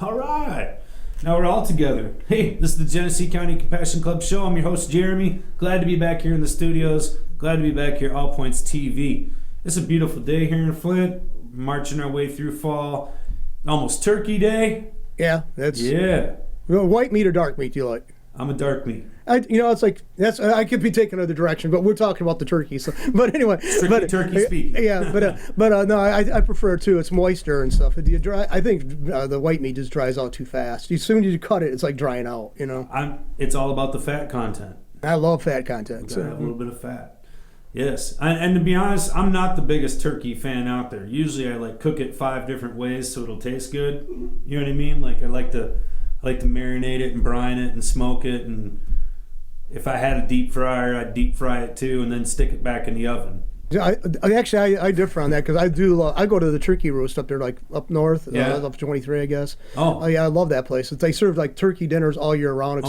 All right. Now we're all together. Hey, this is the Genesee County Compassion Club Show. I'm your host, Jeremy. Glad to be back here in the studios. Glad to be back here at All Points TV. It's a beautiful day here in Flint. Marching our way through fall. Almost Turkey Day. Yeah, that's... Yeah. White meat or dark meat do you like? I'm a dark meat. It's like I could be taking another direction, but we're talking about the turkey. So, but anyway, Strictly turkey speaking. Yeah, but no, I prefer it too. It's moister and stuff. I think the white meat just dries out too fast. As soon as you cut it, it's like drying out. It's all about the fat content. I love fat content. Gotta have a little bit of fat. Yes, and to be honest, I'm not the biggest turkey fan out there. Usually, I cook it 5 different ways so it'll taste good. You know what I mean? I like to marinate it and brine it and smoke it, and if I had a deep fryer, I'd deep fry it too, and then stick it back in the oven. I differ on that because I go to the turkey roast up there, up north, up 23, I guess. Oh yeah, I love that place. They serve turkey dinners all year round,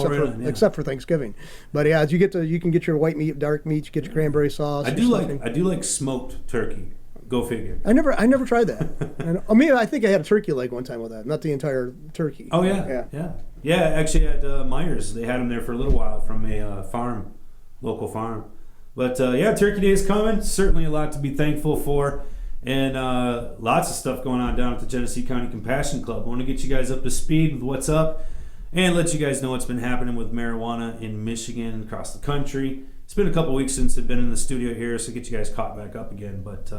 except for Thanksgiving. But yeah, you can get your white meat, dark meat, you get your cranberry sauce. I do like smoked turkey. Go figure. I never tried that. I think I had a turkey leg one time with that, not the entire turkey. Oh yeah. Actually, at Myers, they had them there for a little while from a local farm. But Turkey Day is coming. Certainly a lot to be thankful for, and lots of stuff going on down at the Genesee County Compassion Club. I want to get you guys up to speed with what's up, and let you guys know what's been happening with marijuana in Michigan and across the country. It's been a couple weeks since I've been in the studio here, so get you guys caught back up again. But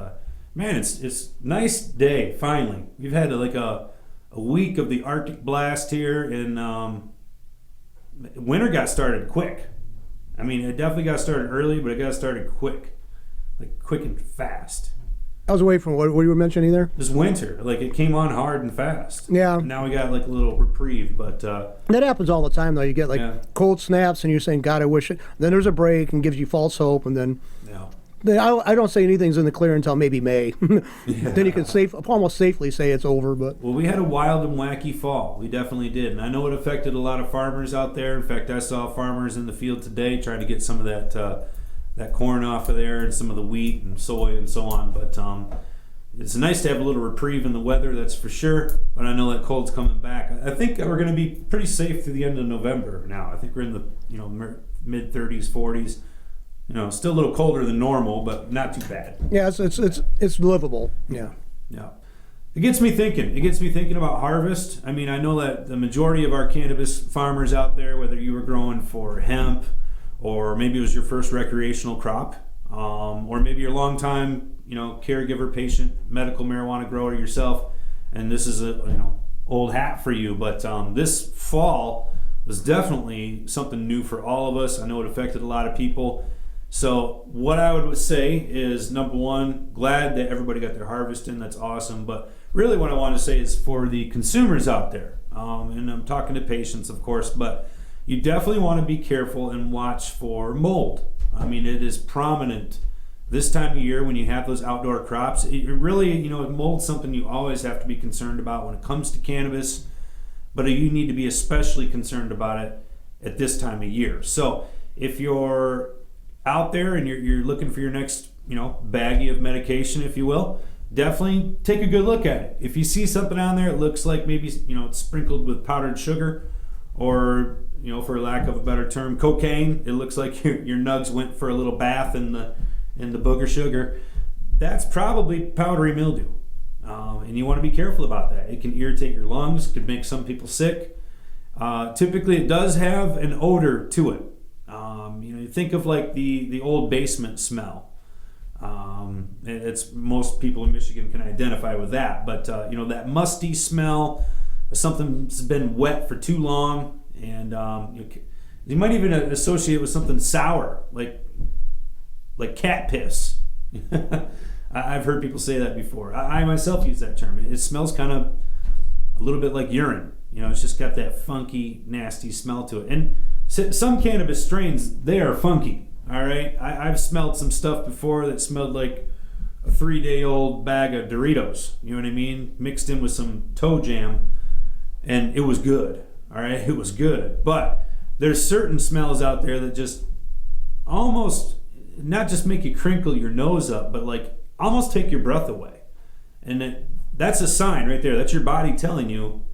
man, it's a nice day, finally. We've had a week of the Arctic blast here, and winter got started quick. I mean, it definitely got started early, but it got started quick. Quick and fast. I was away from what you were mentioning there. This winter, it came on hard and fast. Yeah. Now we got a little reprieve, but... that happens all the time, though. You get cold snaps, and you're saying, God, I wish it. Then there's a break and gives you false hope, and then... Yeah. I don't say anything's in the clear until maybe May. Then you can almost safely say it's over. But well, we had a wild and wacky fall. We definitely did, and I know it affected a lot of farmers out there. In fact, I saw farmers in the field today trying to get some of that corn off of there and some of the wheat and soy and so on. But it's nice to have a little reprieve in the weather, that's for sure. But I know that cold's coming back. I think we're going to be pretty safe through the end of November now. I think we're in the mid 30s, 40s. Still a little colder than normal, but not too bad. Yeah, it's livable. Yeah. It gets me thinking. It gets me thinking about harvest. I mean, I know that the majority of our cannabis farmers out there, whether you were growing for hemp, or maybe it was your first recreational crop, or maybe you're a long-time, caregiver, patient, medical marijuana grower yourself, and this is a old hat for you. But this fall was definitely something new for all of us. I know it affected a lot of people. So what I would say is, number one, glad that everybody got their harvest in. That's awesome. But really what I want to say is for the consumers out there, and I'm talking to patients, of course, but you definitely want to be careful and watch for mold. I mean, it is prominent this time of year when you have those outdoor crops. It really, mold's something you always have to be concerned about when it comes to cannabis, but you need to be especially concerned about it at this time of year. So if you're out there and you're looking for your next baggie of medication, if you will, definitely take a good look at it. If you see something on there, it looks like maybe it's sprinkled with powdered sugar, or for lack of a better term, cocaine. It looks like your nugs went for a little bath in the booger sugar. That's probably powdery mildew, and you want to be careful about that. It can irritate your lungs, could make some people sick. Typically it does have an odor to it. You think of the old basement smell. It's most people in Michigan can identify with that, but that musty smell, something's been wet for too long, and you might even associate it with something sour, like cat piss. I've heard people say that before. I myself use that term. It smells kind of a little bit like urine. It's just got that funky, nasty smell to it. And some cannabis strains, they are funky. All right, I've smelled some stuff before that smelled like a 3-day-old bag of Doritos. You know what I mean? Mixed in with some toe jam, and it was good. All right, it was good. But there's certain smells out there that just almost not just make you crinkle your nose up, but almost take your breath away. And that's a sign right there. That's your body telling you,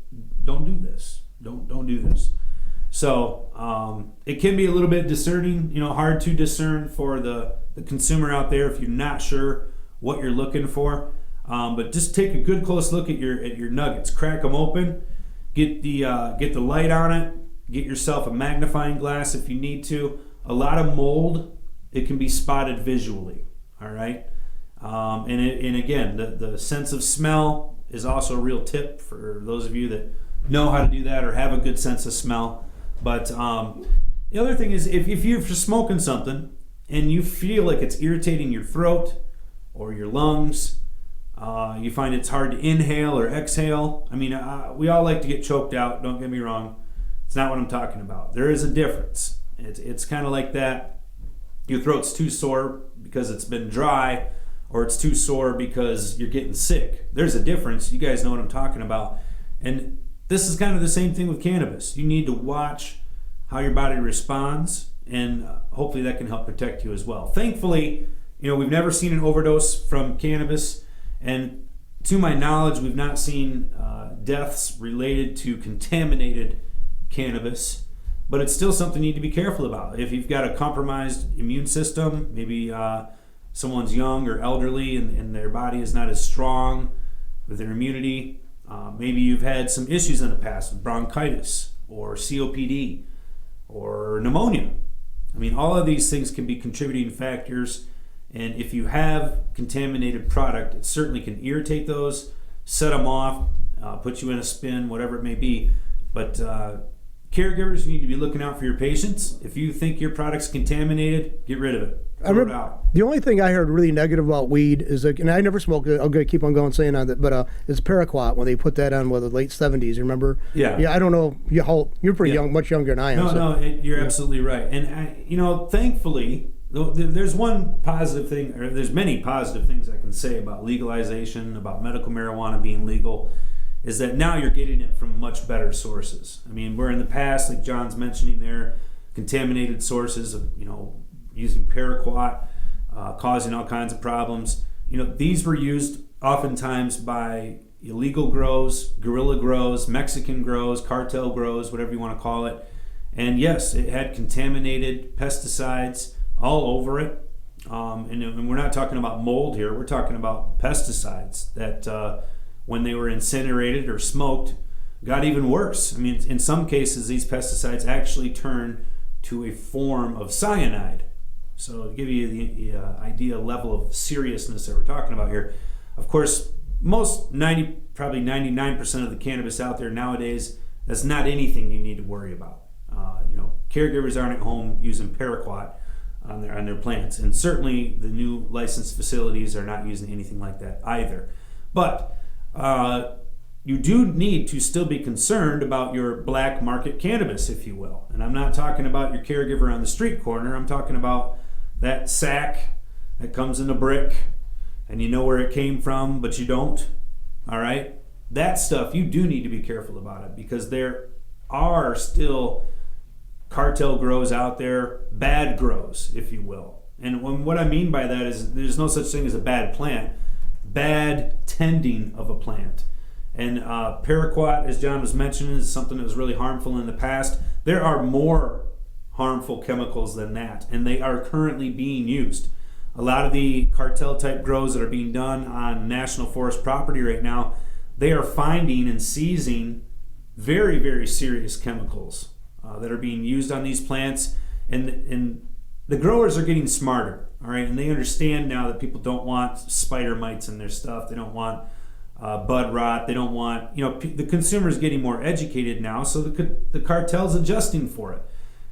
don't do this. Don't do this. So it can be a little bit discerning, hard to discern for the consumer out there if you're not sure what you're looking for. But just take a good close look at your nuggets. Crack them open. Get the light on it. Get yourself a magnifying glass if you need to. A lot of mold, it can be spotted visually. All right. And again, the sense of smell is also a real tip for those of you that know how to do that or have a good sense of smell. But the other thing is, if you're smoking something and you feel like it's irritating your throat or your lungs, you find it's hard to inhale or exhale. I mean, we all like to get choked out. Don't get me wrong. It's not what I'm talking about. There is a difference. It's kind of like that. Your throat's too sore because it's been dry, or it's too sore because you're getting sick. There's a difference. You guys know what I'm talking about. And this is kind of the same thing with cannabis. You need to watch how your body responds, and hopefully that can help protect you as well. Thankfully, we've never seen an overdose from cannabis, and to my knowledge, we've not seen deaths related to contaminated cannabis, but it's still something you need to be careful about. If you've got a compromised immune system, maybe someone's young or elderly and their body is not as strong with their immunity, maybe you've had some issues in the past with bronchitis or COPD or pneumonia. I mean, all of these things can be contributing factors, and if you have contaminated product, it certainly can irritate those, set them off, put you in a spin, whatever it may be. But caregivers, you need to be looking out for your patients. If you think your product's contaminated, get rid of it. Throw it out. The only thing I heard really negative about weed is, and I never smoked it, I'm going to keep on going saying on that, but it's paraquat when they put that on the late 70s, remember? Yeah. Yeah, I don't know, you're pretty young, much younger than I am. You're absolutely right. And, thankfully, there's one positive thing, or there's many positive things I can say about legalization, about medical marijuana being legal, is that now you're getting it from much better sources. I mean, where in the past, like John's mentioning there, contaminated sources of, using paraquat, causing all kinds of problems. These were used oftentimes by illegal grows, guerrilla grows, Mexican grows, cartel grows, whatever you want to call it. And yes, it had contaminated pesticides all over it. And we're not talking about mold here. We're talking about pesticides that when they were incinerated or smoked, got even worse. I mean, in some cases, these pesticides actually turn to a form of cyanide. So to give you the idea level of seriousness that we're talking about here, of course, probably 99% of the cannabis out there nowadays, that's not anything you need to worry about. Caregivers aren't at home using paraquat on their plants, and certainly the new licensed facilities are not using anything like that either. But you do need to still be concerned about your black market cannabis, if you will. And I'm not talking about your caregiver on the street corner. I'm talking about that sack that comes in a brick and you know where it came from, but you don't. All right? That stuff, you do need to be careful about it, because there are still cartel grows out there, bad grows, if you will. And what I mean by that is there's no such thing as a bad plant, bad tending of a plant. And paraquat, as John was mentioning, is something that was really harmful in the past. There are more harmful chemicals than that, and they are currently being used. A lot of the cartel type grows that are being done on national forest property right now, they are finding and seizing very, very serious chemicals that are being used on these plants. And the growers are getting smarter, all right? And they understand now that people don't want spider mites in their stuff. They don't want bud rot. They don't want, the consumer's getting more educated now, so the cartel's adjusting for it.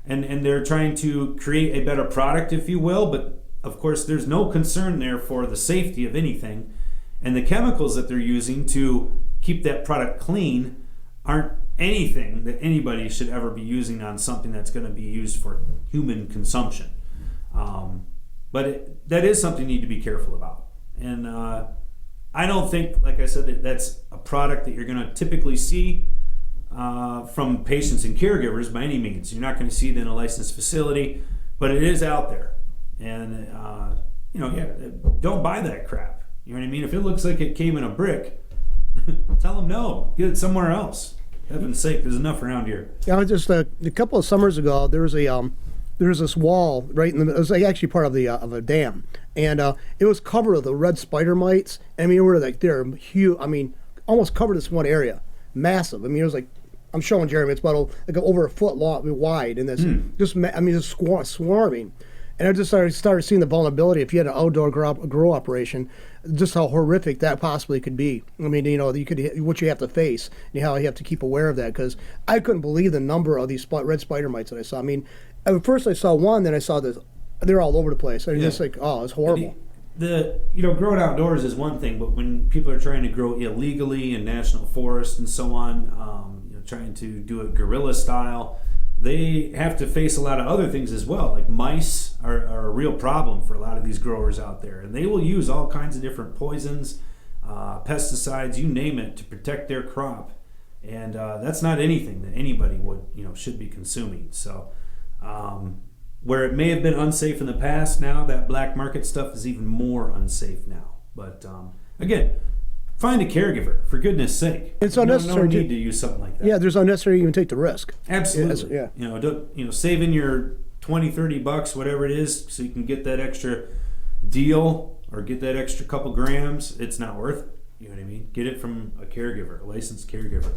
And they're trying to create a better product, if you will, but of course there's no concern there for the safety of anything. And the chemicals that they're using to keep that product clean aren't anything that anybody should ever be using on something that's going to be used for human consumption. But that is something you need to be careful about. And I don't think, like I said, that's a product that you're going to typically see from patients and caregivers by any means. You're not going to see it in a licensed facility, but it is out there. And, don't buy that crap. You know what I mean? If it looks like it came in a brick, tell them no. Get it somewhere else. Heaven's sake, there's enough around here. Yeah, just a couple of summers ago, there was this wall right in the. It was like actually part of a dam, and it was covered with the red spider mites. I mean, they're huge. I mean, almost covered this one area, massive. I mean, it was like, I'm showing Jeremy, it's about like over a foot long, wide, and this just swarming. And I just started seeing the vulnerability if you had an outdoor grow operation, just how horrific that possibly could be. I mean, what you have to face, and how you have to keep aware of that, because I couldn't believe the number of these red spider mites that I saw. I mean, at first I saw one, then I saw this. They're all over the place. I mean, just like, oh, it's horrible. Growing outdoors is one thing, but when people are trying to grow illegally in national forests and so on, trying to do it guerrilla style, they have to face a lot of other things as well. Like mice are a real problem for a lot of these growers out there, and they will use all kinds of different poisons, pesticides, you name it, to protect their crop. And that's not anything that anybody should be consuming. So where it may have been unsafe in the past, now that black market stuff is even more unsafe now. But again, find a caregiver, for goodness sake. It's unnecessary. No need to use something like that. Yeah, there's unnecessary to even take the risk. Absolutely. Yeah. Saving your $20-$30, whatever it is, so you can get that extra deal or get that extra couple grams, it's not worth it. You know what I mean? Get it from a caregiver, a licensed caregiver.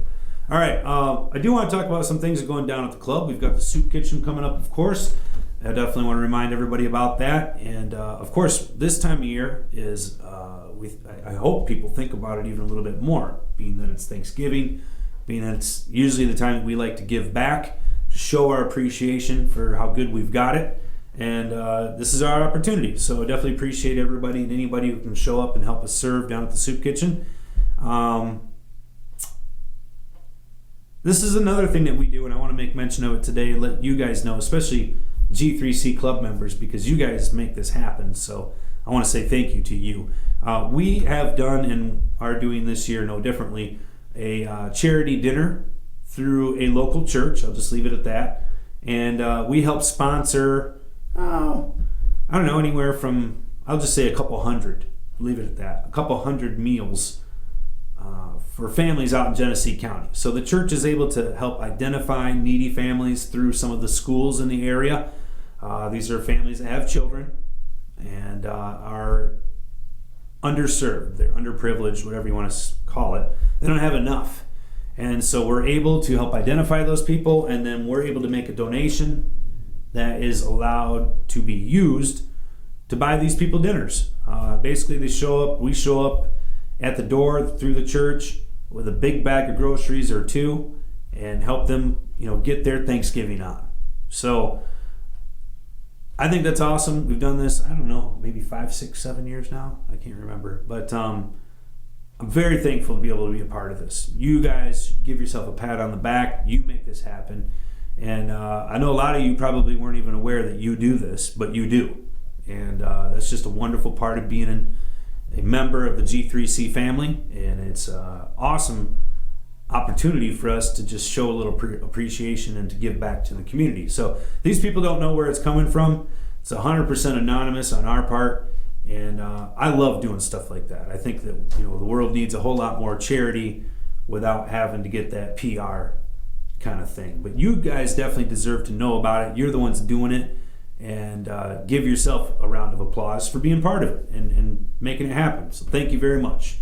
All right. I do want to talk about some things that are going down at the club. We've got the soup kitchen coming up, of course. I definitely want to remind everybody about that. And, of course, this time of year is... I hope people think about it even a little bit more, being that it's Thanksgiving, being that it's usually the time that we like to give back, to show our appreciation for how good we've got it. And this is our opportunity. So I definitely appreciate everybody and anybody who can show up and help us serve down at the soup kitchen. This is another thing that we do, and I want to make mention of it today, let you guys know, especially G3C club members, because you guys make this happen. So I want to say thank you to you. We have done and are doing this year no differently a charity dinner through a local church. I'll just leave it at that. And we help sponsor, I don't know, anywhere from, I'll just say a couple hundred, leave it at that, a couple hundred meals for families out in Genesee County. So the church is able to help identify needy families through some of the schools in the area. These are families that have children and are underserved, they're underprivileged, whatever you want to call it. They don't have enough. And so we're able to help identify those people, and then we're able to make a donation that is allowed to be used to buy these people dinners. Basically, we show up at the door through the church with a big bag of groceries or two and help them, get their Thanksgiving on. So I think that's awesome. We've done this, I don't know, maybe 5, 6, 7 years now. I can't remember. But I'm very thankful to be able to be a part of this. You guys give yourself a pat on the back. You make this happen. And I know a lot of you probably weren't even aware that you do this, but you do. And that's just a wonderful part of being a member of the G3C family. And it's an awesome opportunity for us to just show a little appreciation and to give back to the community. So these people don't know where it's coming from. It's 100% anonymous on our part, and I love doing stuff like that. I think that the world needs a whole lot more charity without having to get that PR kind of thing. But you guys definitely deserve to know about it. You're the ones doing it, and give yourself a round of applause for being part of it and making it happen. So thank you very much.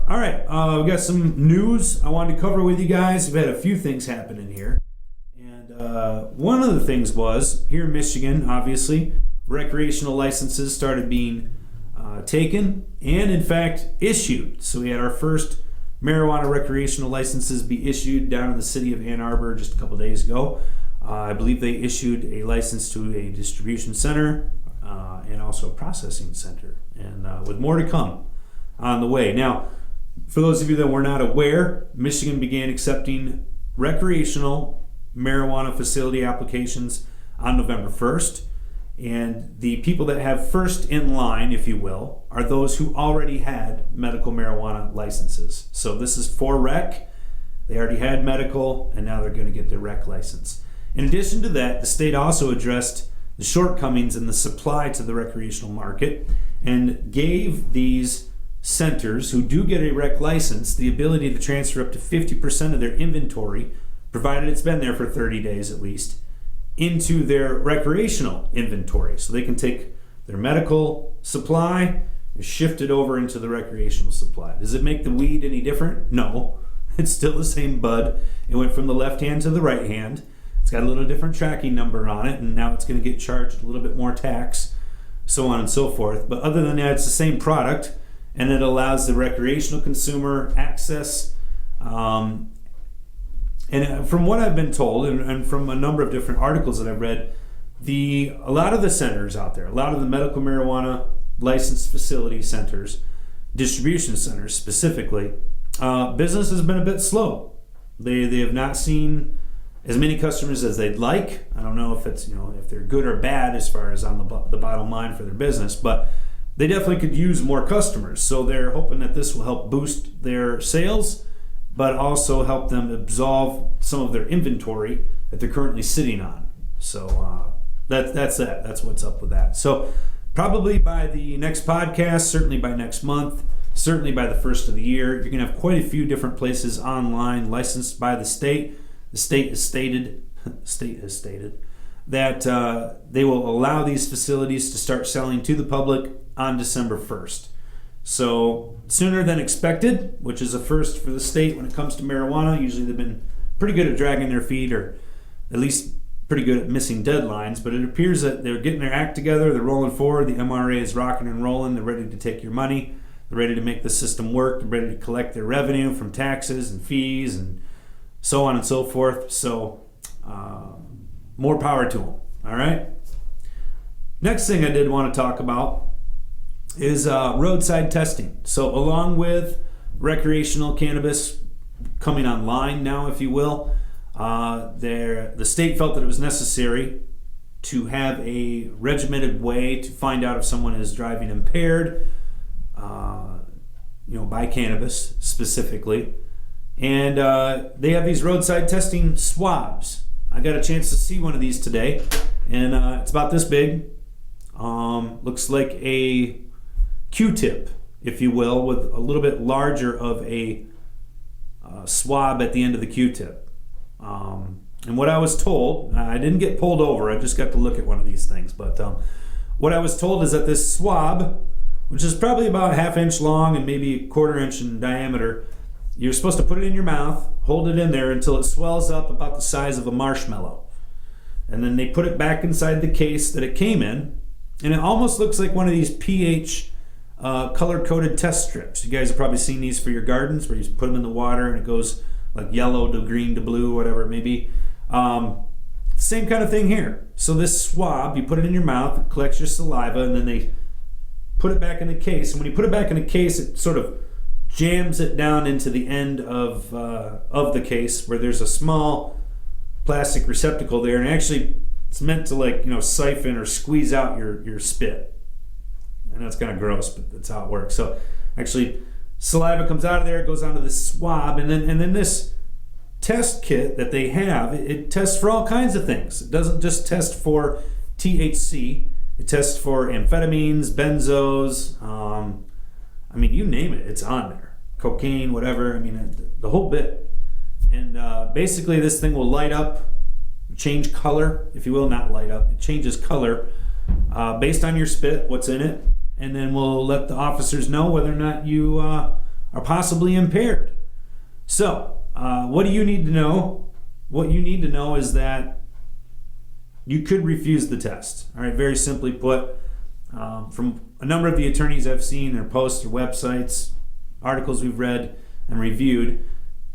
All right, we got some news I wanted to cover with you guys. We've had a few things happening here. And one of the things was, here in Michigan, obviously, recreational licenses started being taken and, in fact, issued. So we had our first marijuana recreational licenses be issued down in the city of Ann Arbor just a couple days ago. I believe they issued a license to a distribution center and also a processing center. And with more to come on the way. Now, for those of you that were not aware, Michigan began accepting recreational marijuana facility applications on November 1st. And the people that have first in line, if you will, are those who already had medical marijuana licenses. So this is for rec. They already had medical, and now they're going to get their rec license. In addition to that, the state also addressed the shortcomings in the supply to the recreational market and gave these centers who do get a rec license the ability to transfer up to 50% of their inventory, provided it's been there for 30 days at least, into their recreational inventory. So they can take their medical supply and shift it over into the recreational supply. Does it make the weed any different? No. It's still the same bud. It went from the left hand to the right hand. It's got a little different tracking number on it, and now it's going to get charged a little bit more tax, so on and so forth. But other than that, it's the same product, and it allows the recreational consumer access. And from what I've been told, and from a number of different articles that I've read, a lot of the centers out there, a lot of the medical marijuana licensed facility centers, distribution centers specifically, business has been a bit slow. They have not seen as many customers as they'd like. I don't know if it's, if they're good or bad as far as on the bottom line for their business, but they definitely could use more customers. So they're hoping that this will help boost their sales, but also help them absolve some of their inventory that they're currently sitting on. So that's that. That's what's up with that. So probably by the next podcast, certainly by next month, certainly by the first of the year, you're going to have quite a few different places online licensed by the state. The state has stated that they will allow these facilities to start selling to the public on December 1st. So sooner than expected, which is a first for the state when it comes to marijuana. Usually they've been pretty good at dragging their feet, or at least pretty good at missing deadlines. But it appears that they're getting their act together. They're rolling forward. The MRA is rocking and rolling. They're ready to take your money. They're ready to make the system work. They're ready to collect their revenue from taxes and fees and so on and so forth. So more power to them. All right. Next thing I did want to talk about is roadside testing. So along with recreational cannabis coming online now, if you will, the state felt that it was necessary to have a regimented way to find out if someone is driving impaired, by cannabis specifically. And they have these roadside testing swabs. I got a chance to see one of these today, and it's about this big. Looks like a Q-tip, if you will, with a little bit larger of a swab at the end of the Q-tip. And what I was told, I didn't get pulled over, I just got to look at one of these things, but what I was told is that this swab, which is probably about a half-inch long and maybe a quarter-inch in diameter, you're supposed to put it in your mouth, hold it in there until it swells up about the size of a marshmallow. And then they put it back inside the case that it came in, and it almost looks like one of these pH color-coded test strips. You guys have probably seen these for your gardens, where you put them in the water and it goes like yellow to green to blue, whatever it may be. Same kind of thing here. So this swab, you put it in your mouth, it collects your saliva, and then they put it back in the case. And when you put it back in the case, it sort of jams it down into the end of the case, where there's a small plastic receptacle there, and actually it's meant to siphon or squeeze out your spit. I know it's kind of gross, but that's how it works. So actually saliva comes out of there, it goes onto this swab, and then this test kit that they have, it tests for all kinds of things. It doesn't just test for THC, it tests for amphetamines, benzos, you name it, it's on there. Cocaine, whatever, the whole bit. And basically this thing will light up, change color, if you will, not light up, it changes color based on your spit, what's in it, and then we'll let the officers know whether or not you are possibly impaired. So, what do you need to know? What you need to know is that you could refuse the test. All right, very simply put, from a number of the attorneys I've seen, their posts, their websites, articles we've read and reviewed,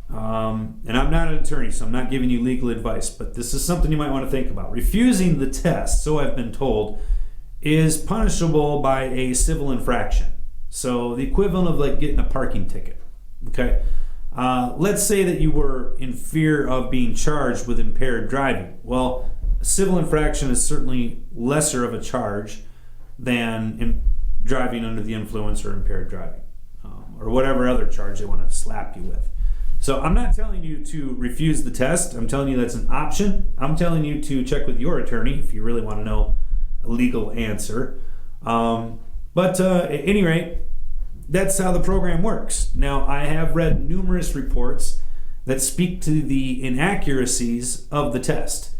and I'm not an attorney, so I'm not giving you legal advice, but this is something you might want to think about. Refusing the test, so I've been told, is punishable by a civil infraction. So the equivalent of getting a parking ticket. Okay? Let's say that you were in fear of being charged with impaired driving. Well, a civil infraction is certainly lesser of a charge than driving under the influence or impaired driving, or whatever other charge they want to slap you with. So I'm not telling you to refuse the test. I'm telling you that's an option. I'm telling you to check with your attorney if you really want to know a legal answer. But at any rate, that's how the program works. Now, I have read numerous reports that speak to the inaccuracies of the test,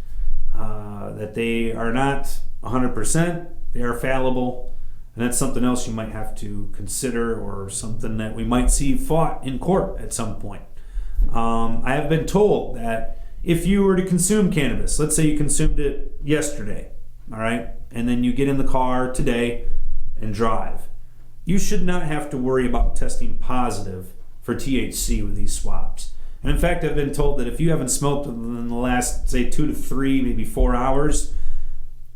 that they are not 100%, they are fallible, and that's something else you might have to consider, or something that we might see fought in court at some point. I have been told that if you were to consume cannabis, let's say you consumed it yesterday, all right, and then you get in the car today and drive, you should not have to worry about testing positive for THC with these swabs. And in fact, I've been told that if you haven't smoked in the last, say, 2 to 3, maybe 4 hours,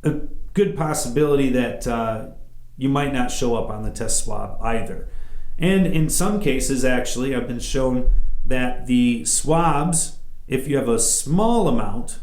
a good possibility that you might not show up on the test swab either. And in some cases, actually, I've been shown that the swabs, if you have a small amount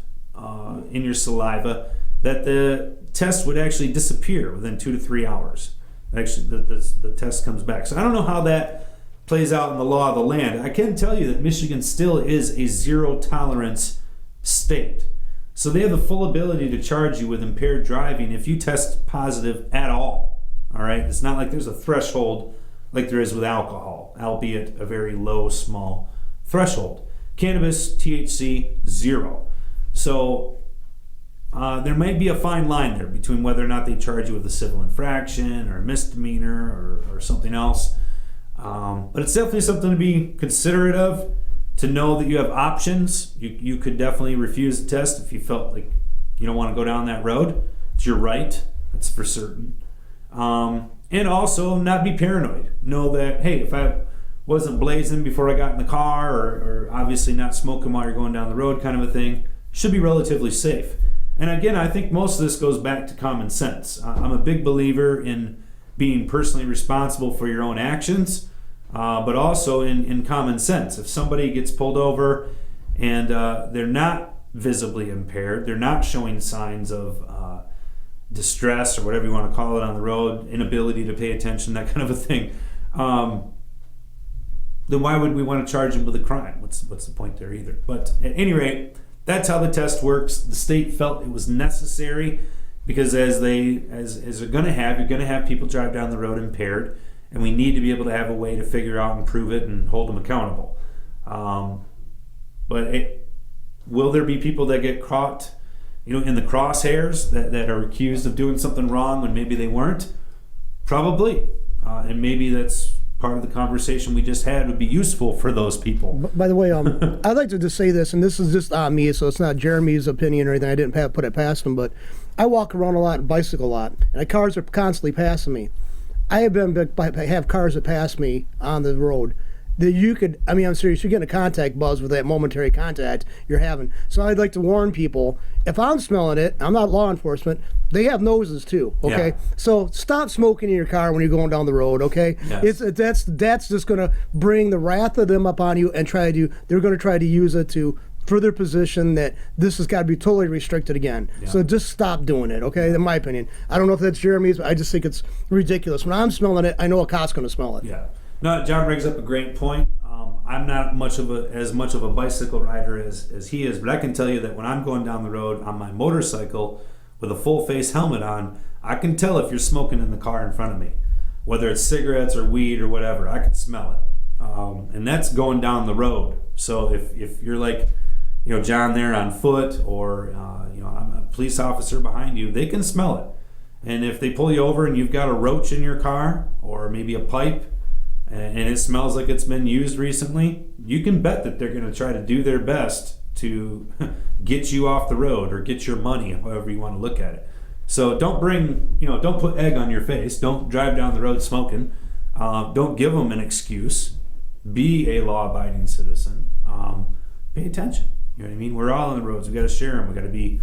in your saliva, that the test would actually disappear within 2 to 3 hours. Actually, the test comes back. So I don't know how that plays out in the law of the land. I can tell you that Michigan still is a zero tolerance state. So they have the full ability to charge you with impaired driving if you test positive at all. All right? It's not like there's a threshold like there is with alcohol, albeit a very low, small threshold. Cannabis, THC, 0. So there might be a fine line there between whether or not they charge you with a civil infraction or a misdemeanor or something else. But it's definitely something to be considerate of, to know that you have options. You could definitely refuse the test if you felt like you don't want to go down that road. It's your right, that's for certain. And also not be paranoid. Know that, hey, if I wasn't blazing before I got in the car, or obviously not smoking while you're going down the road kind of a thing, should be relatively safe. And again, I think most of this goes back to common sense. I'm a big believer in being personally responsible for your own actions, but also in common sense. If somebody gets pulled over and they're not visibly impaired, they're not showing signs of distress or whatever you want to call it on the road, inability to pay attention, that kind of a thing, then why would we want to charge them with a crime? What's the point there either? But at any rate, that's how the test works. The state felt it was necessary because as they're going to have, you're going to have people drive down the road impaired, and we need to be able to have a way to figure out and prove it and hold them accountable. Will there be people that get caught, in the crosshairs that are accused of doing something wrong when maybe they weren't? Probably, and maybe that's part of the conversation we just had would be useful for those people. By the way, I'd like to just say this, and this is just on me, so it's not Jeremy's opinion or anything. I didn't put it past him, but I walk around a lot and bicycle a lot, and cars are constantly passing me. I have cars that pass me on the road that you could, I'm serious, you're getting a contact buzz with that momentary contact you're having. So I'd like to warn people, if I'm smelling it, I'm not law enforcement, they have noses too, okay? Yeah. So stop smoking in your car when you're going down the road, okay? Yes. That's just going to bring the wrath of them upon you, and they're going to try to use it to further position that this has got to be totally restricted again. Yeah. So just stop doing it, okay? In my opinion. I don't know if that's Jeremy's, but I just think it's ridiculous. When I'm smelling it, I know a cop's going to smell it. Yeah. No, John brings up a great point. I'm not as much of a bicycle rider as he is, but I can tell you that when I'm going down the road on my motorcycle with a full face helmet on, I can tell if you're smoking in the car in front of me, whether it's cigarettes or weed or whatever. I can smell it, and that's going down the road. So if you're like, John there on foot, or I'm a police officer behind you, they can smell it. And if they pull you over and you've got a roach in your car, or maybe a pipe, and it smells like it's been used recently, you can bet that they're going to try to do their best to get you off the road or get your money, however you want to look at it. So don't put egg on your face. Don't drive down the road smoking. Don't give them an excuse. Be a law-abiding citizen. Pay attention. You know what I mean? We're all on the roads. We got to share them. We got to be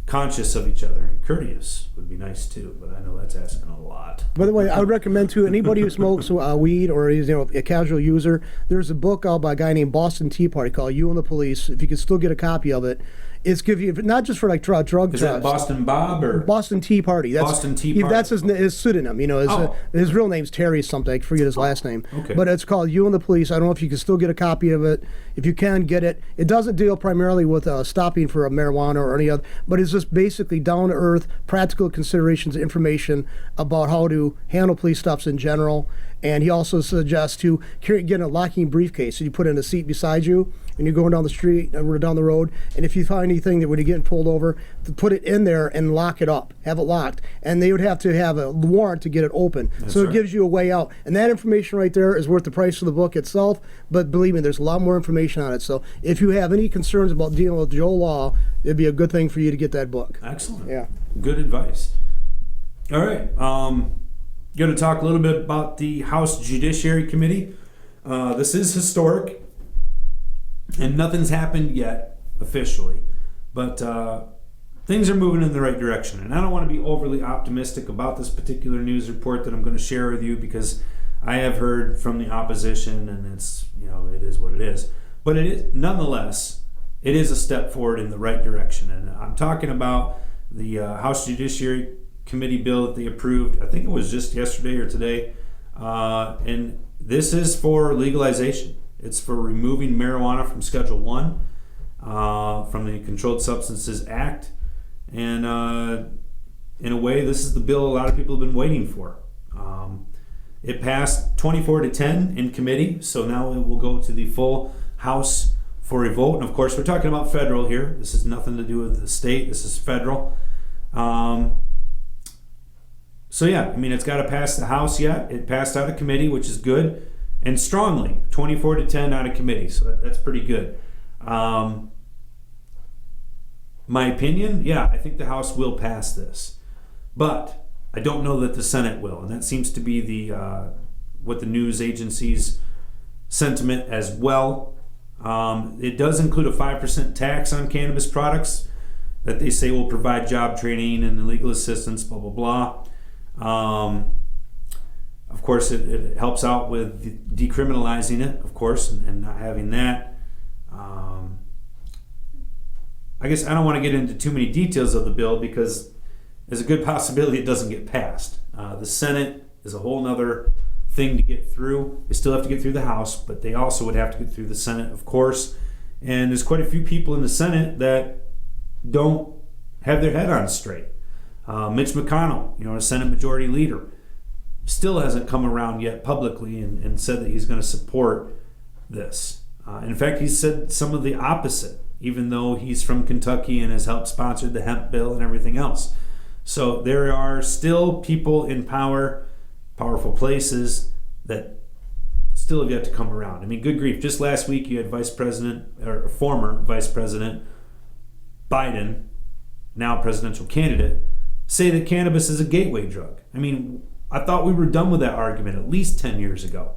conscious of each other, and courteous would be nice too, but I know that's asking a lot. By the way, I would recommend to anybody who smokes weed or is a casual user, there's a book out by a guy named Boston Tea Party called You and the Police. If you can still get a copy of it, it's give you not just for like drug Is that Boston Bob or Boston Tea Party? Boston Tea Party. That's his pseudonym. His real name's Terry something. I forget his last name. Okay. But it's called You and the Police. I don't know if you can still get a copy of it. If you can get it, it doesn't deal primarily with stopping for marijuana or any other, but it's just basically down to earth, practical considerations, information about how to handle police stops in general. And he also suggests to get a locking briefcase. So you put it in a seat beside you, and you're going down the street or down the road, and if you find anything that would get pulled over, to put it in there and lock it up, have it locked. And they would have to have a warrant to get it open. So it gives you a way out. And that information right there is worth the price of the book itself, but believe me, there's a lot more information on it. So if you have any concerns about dealing with Joe Law, it'd be a good thing for you to get that book. Excellent. Yeah. Good advice. All right. Going to talk a little bit about the House Judiciary Committee. This is historic, and nothing's happened yet officially, but things are moving in the right direction. And I don't want to be overly optimistic about this particular news report that I'm going to share with you, because I have heard from the opposition, and it's, it is what it is. But it is, nonetheless, it is a step forward in the right direction. And I'm talking about the House Judiciary Committee bill that they approved. I think it was just yesterday or today. And this is for legalization. It's for removing marijuana from Schedule 1 from the Controlled Substances Act. And in a way, this is the bill a lot of people have been waiting for. It passed 24-10 in committee, so now it will go to the full House for a vote. And of course, we're talking about federal here. This has nothing to do with the state. This is federal. So yeah, it's got to pass the House yet. It passed out of committee, which is good, and strongly, 24-10 out of committee. So that's pretty good. My opinion, yeah, I think the House will pass this, but I don't know that the Senate will, and that seems to be the what the news agencies' sentiment as well. It does include a 5% tax on cannabis products that they say will provide job training and legal assistance, blah, blah, blah. Of course, it helps out with decriminalizing it, of course, and not having that. I guess I don't want to get into too many details of the bill, because there's a good possibility it doesn't get passed. The Senate is a whole nother thing to get through. They still have to get through the House, but they also would have to get through the Senate, of course. And there's quite a few people in the Senate that don't have their head on straight. Mitch McConnell, a Senate Majority Leader, still hasn't come around yet publicly and said that he's going to support this. In fact, he said some of the opposite, even though he's from Kentucky and has helped sponsor the hemp bill and everything else. So there are still people in powerful places that still have yet to come around. Good grief. Just last week you had former Vice President Biden, now presidential candidate, say that cannabis is a gateway drug. I thought we were done with that argument at least 10 years ago.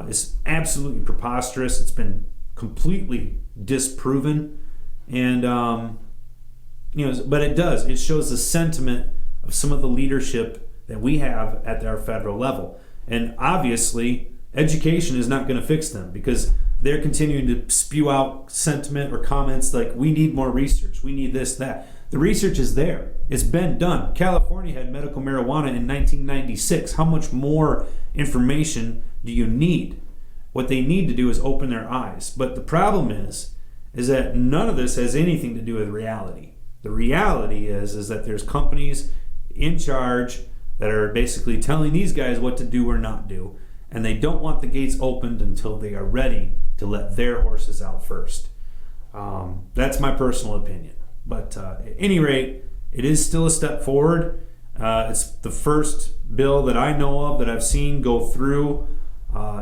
It's absolutely preposterous. It's been completely disproven. And, but it shows the sentiment of some of the leadership that we have at our federal level. And obviously, education is not going to fix them, because they're continuing to spew out sentiment or comments like, we need more research, we need this, that. The research is there. It's been done. California had medical marijuana in 1996. How much more information do you need? What they need to do is open their eyes. But the problem is that none of this has anything to do with reality. The reality is that there's companies in charge that are basically telling these guys what to do or not do, and they don't want the gates opened until they are ready to let their horses out first. That's my personal opinion. But at any rate, it is still a step forward. It's the first bill that I know of that I've seen go through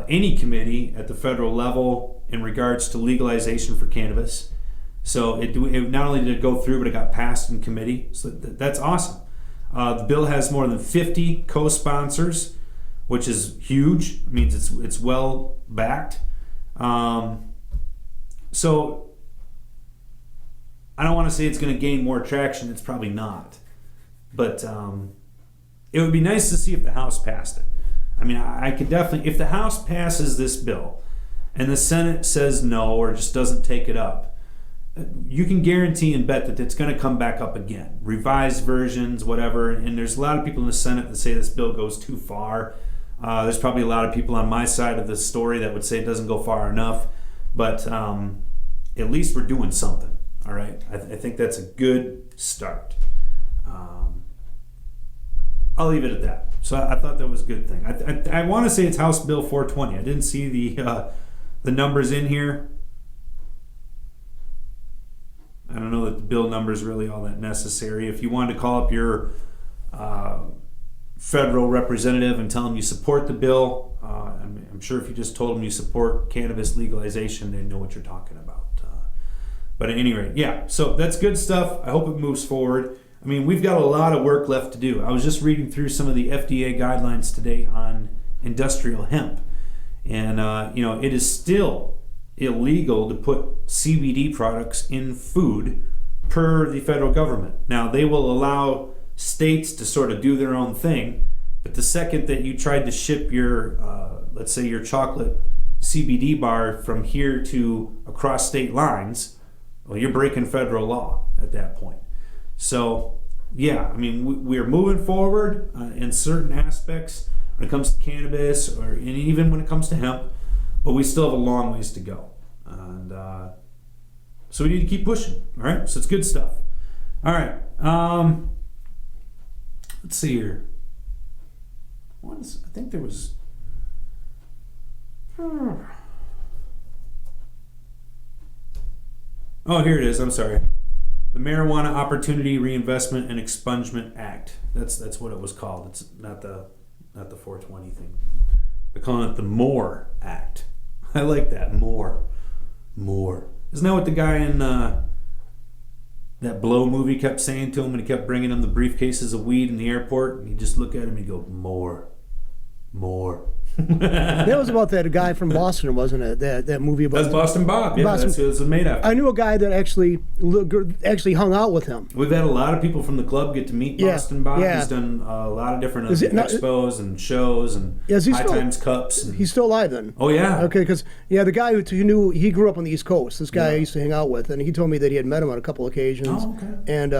any committee at the federal level in regards to legalization for cannabis. So it not only did it go through, but it got passed in committee. So that's awesome. The bill has more than 50 co-sponsors, which is huge. It means it's well backed. So I don't want to say it's going to gain more traction. It's probably not. But it would be nice to see if the House passed it. I could definitely, if the House passes this bill and the Senate says no or just doesn't take it up, you can guarantee and bet that it's going to come back up again. Revised versions, whatever. And there's a lot of people in the Senate that say this bill goes too far. There's probably a lot of people on my side of the story that would say it doesn't go far enough. But at least we're doing something. All right. I think that's a good start. I'll leave it at that. So I thought that was a good thing. I want to say it's House Bill 420. I didn't see the numbers in here. I don't know that the bill number is really all that necessary. If you wanted to call up your federal representative and tell them you support the bill, I'm sure if you just told them you support cannabis legalization, they know what you're talking about. But at any rate, yeah, so that's good stuff. I hope it moves forward. I mean, we've got a lot of work left to do. I was just reading through some of the FDA guidelines today on industrial hemp. And, it is still illegal to put CBD products in food per the federal government. Now, they will allow states to sort of do their own thing, but the second that you tried to ship your, let's say your chocolate CBD bar from here to across state lines, well, you're breaking federal law at that point. So, yeah, I mean, we're moving forward in certain aspects when it comes to cannabis, and even when it comes to hemp, but we still have a long ways to go. And so we need to keep pushing, all right? So it's good stuff. All right. Let's see here. I think there was... Oh, here it is. I'm sorry. The Marijuana Opportunity Reinvestment and Expungement Act. That's what it was called. It's not the 420 thing. They're calling it the MORE Act. I like that. MORE. Isn't that what the guy in that Blow movie kept saying to him when he kept bringing him the briefcases of weed in the airport? And he'd just look at him and he'd go, more. That was about that guy from Boston, wasn't it? That movie about that's Boston Bob. Yeah, Boston. That's who it's made after. I knew a guy that actually hung out with him. We've had a lot of people from the club get to meet Boston Bob. Yeah. He's done a lot of different expos and shows and High Times Cups. And... He's still alive then? Oh, yeah. Okay, because, the guy who knew, he grew up on the East Coast. This guy I used to hang out with, and he told me that he had met him on a couple occasions. Oh, okay. And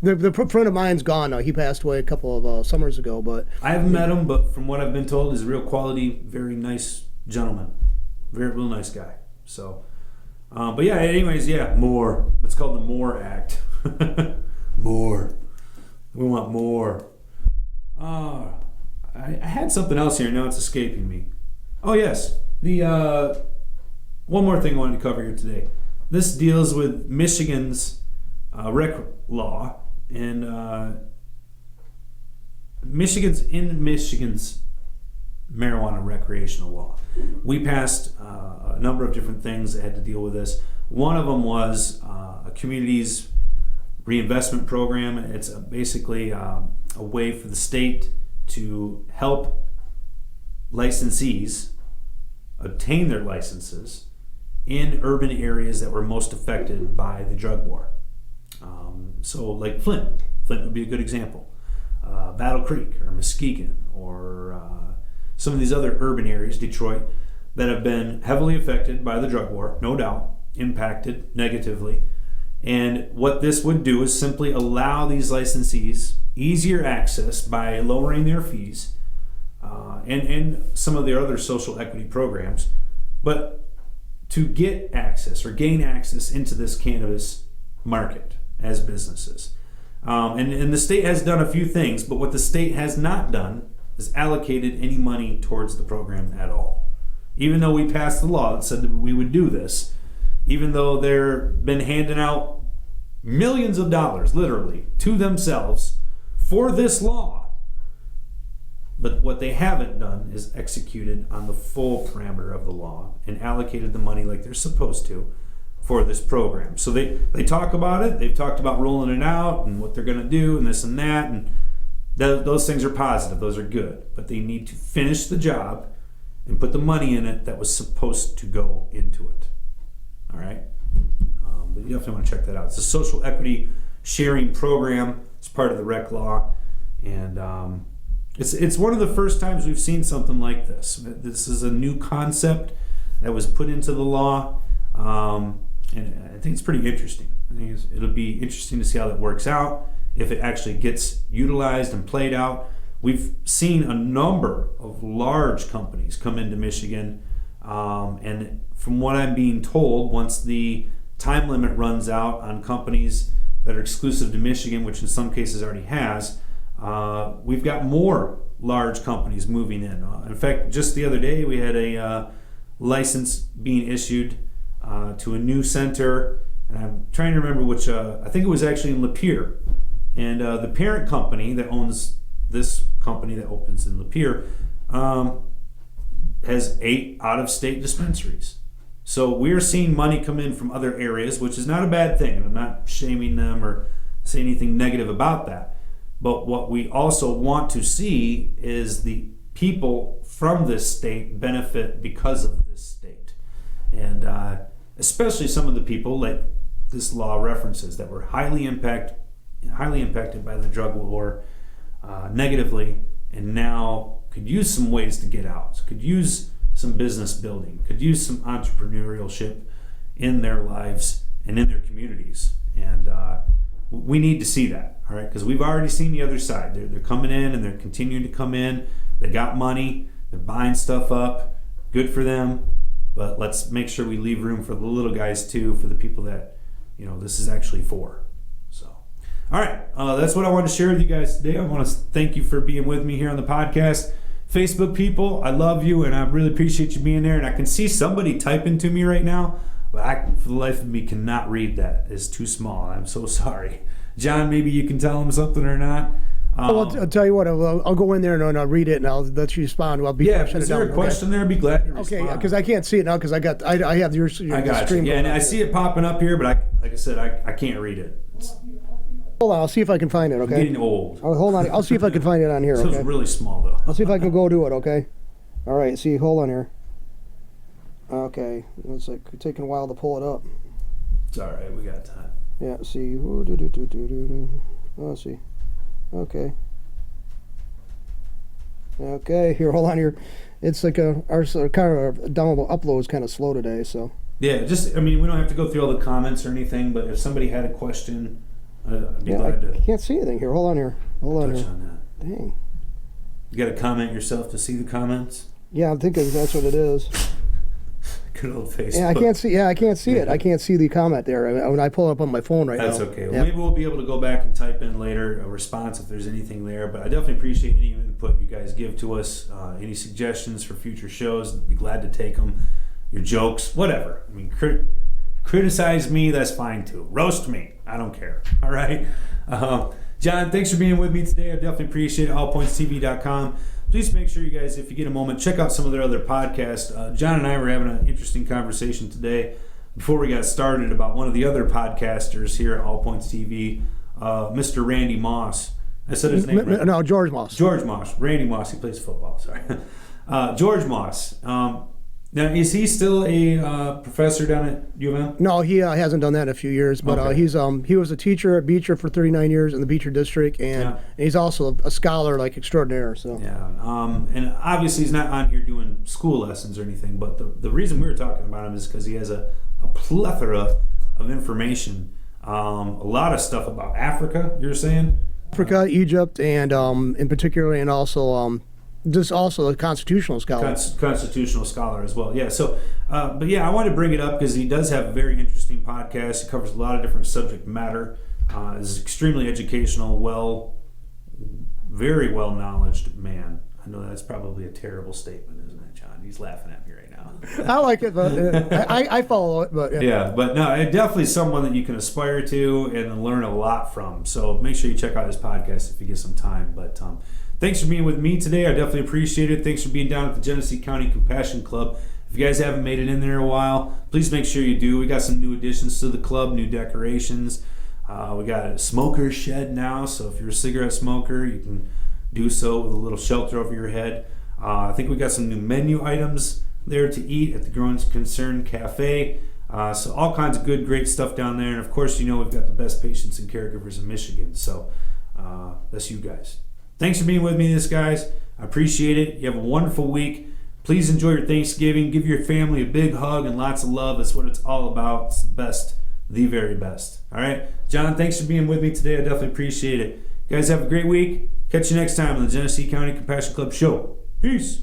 the friend of mine's gone now. He passed away a couple of summers ago. But I haven't met him, but from what I've been told, he's a real quality, very nice gentleman, very real nice guy. So, but yeah. Anyways, more. It's called the MORE Act. More. We want more. I had something else here. Now it's escaping me. Oh yes, the one more thing I wanted to cover here today. This deals with Michigan's rec law and Michigan's marijuana recreational law. We passed a number of different things that had to deal with this. One of them was a community's reinvestment program. It's basically a way for the state to help licensees obtain their licenses in urban areas that were most affected by the drug war. So like Flint would be a good example. Battle Creek or Muskegon or some of these other urban areas, Detroit, that have been heavily affected by the drug war, no doubt, impacted negatively. And what this would do is simply allow these licensees easier access by lowering their fees and some of their other social equity programs, but to get access or gain access into this cannabis market as businesses. And the state has done a few things, but what the state has not done is allocated any money towards the program at all. Even though we passed the law that said that we would do this, even though they've been handing out millions of dollars, literally, to themselves for this law. But what they haven't done is executed on the full parameter of the law and allocated the money like they're supposed to for this program. So they talk about it, they've talked about rolling it out and what they're going to do and this and that, and those things are positive, those are good, but they need to finish the job and put the money in it that was supposed to go into it. All right? But you definitely want to check that out. It's a social equity sharing program. It's part of the rec law, and it's one of the first times we've seen something like this. This is a new concept that was put into the law, and I think it's pretty interesting. I think it'll be interesting to see how that works out, if it actually gets utilized and played out. We've seen a number of large companies come into Michigan, and from what I'm being told, once the time limit runs out on companies that are exclusive to Michigan, which in some cases already has, we've got more large companies moving in. In fact, just the other day, we had a license being issued to a new center, and I'm trying to remember which, I think it was actually in Lapeer. And the parent company that owns this company that opens in Lapeer has 8 out-of-state dispensaries. So we're seeing money come in from other areas, which is not a bad thing. I'm not shaming them or saying anything negative about that. But what we also want to see is the people from this state benefit because of this state. And especially some of the people, like this law references, that were highly impacted by the drug war negatively, and now could use some ways to get out, could use some business building, could use some entrepreneurship in their lives and in their communities. And we need to see that, all right? Because we've already seen the other side. They're coming in, and they're continuing to come in. They got money. They're buying stuff up. Good for them. But let's make sure we leave room for the little guys too, for the people that, this is actually for. So, all right, that's what I wanted to share with you guys today. I want to thank you for being with me here on the podcast. Facebook people, I love you, and I really appreciate you being there. And I can see somebody typing to me right now, but I, for the life of me, cannot read that. It's too small. I'm so sorry. John, maybe you can tell him something or not. I'll tell you what. I'll go in there and I'll read it, and I'll let you respond. I'll be is there a question there? I'd be glad to respond. Okay, because I can't see it now because I have your I got stream. Yeah, and I see it popping up here, but like I said, I can't read it. Hold on, I'll see if I can find it. Okay. I'm getting old. Oh, hold on, I'll see if I can find it on here. So okay? It's really small though. I'll see if I can go do it. Okay. All right. See, hold on here. Okay, it's like taking a while to pull it up. It's all right. We got time. Yeah. See. Let's see. Okay. Okay. Here, hold on here. It's like our kind of download upload is kind of slow today, so. Yeah. We don't have to go through all the comments or anything, but if somebody had a question, I'd be glad to. I can't see anything here. Hold on here. Touch on that. Dang. You got to comment yourself to see the comments? Yeah, I'm thinking that's what it is. Good old Facebook. Yeah, I can't see. Yeah, I can't see it. I can't see the comment there when I pull it up on my phone right now. That's okay. Well, maybe we'll be able to go back and type in later a response if there's anything there. But I definitely appreciate any input you guys give to us. Any suggestions for future shows, I'd be glad to take them. Your jokes, whatever. Criticize me, that's fine too. Roast me, I don't care. All right. John, thanks for being with me today. I definitely appreciate it. allpointstv.com. Please make sure you guys, if you get a moment, check out some of their other podcasts. John and I were having an interesting conversation today before we got started about one of the other podcasters here at All Points TV, Mr. Randy Moss. I said his name right? No, George Moss. George Moss. Randy Moss. He plays football. Sorry. George Moss. Now, is he still a professor down at U of M? No, he hasn't done that in a few years. But okay. He was a teacher at Beecher for 39 years in the Beecher district, and he's also a scholar extraordinaire. So yeah, and obviously he's not on here doing school lessons or anything. But the reason we were talking about him is because he has a plethora of information, a lot of stuff about Africa. You're saying Africa, Egypt, and in particular, and also. Just also a constitutional scholar. Constitutional scholar as well. Yeah. So, but yeah, I wanted to bring it up because he does have a very interesting podcast. He covers a lot of different subject matter. Is extremely educational, very well knowledged man. I know that's probably a terrible statement, isn't it, John? He's laughing at me right now. I like it, but I follow it. But yeah, but no, definitely someone that you can aspire to and learn a lot from. So make sure you check out his podcast if you get some time. But thanks for being with me today. I definitely appreciate it. Thanks for being down at the Genesee County Compassion Club. If you guys haven't made it in there in a while, please make sure you do. We got some new additions to the club, new decorations. We got a smoker shed now, so if you're a cigarette smoker, you can do so with a little shelter over your head. I think we got some new menu items there to eat at the Growing Concern Cafe. So all kinds of good, great stuff down there. And of course, we've got the best patients and caregivers in Michigan. So that's you guys. Thanks for being with me, guys. I appreciate it. You have a wonderful week. Please enjoy your Thanksgiving. Give your family a big hug and lots of love. That's what it's all about. It's the best, the very best. All right? John, thanks for being with me today. I definitely appreciate it. You guys have a great week. Catch you next time on the Genesee County Compassion Club Show. Peace.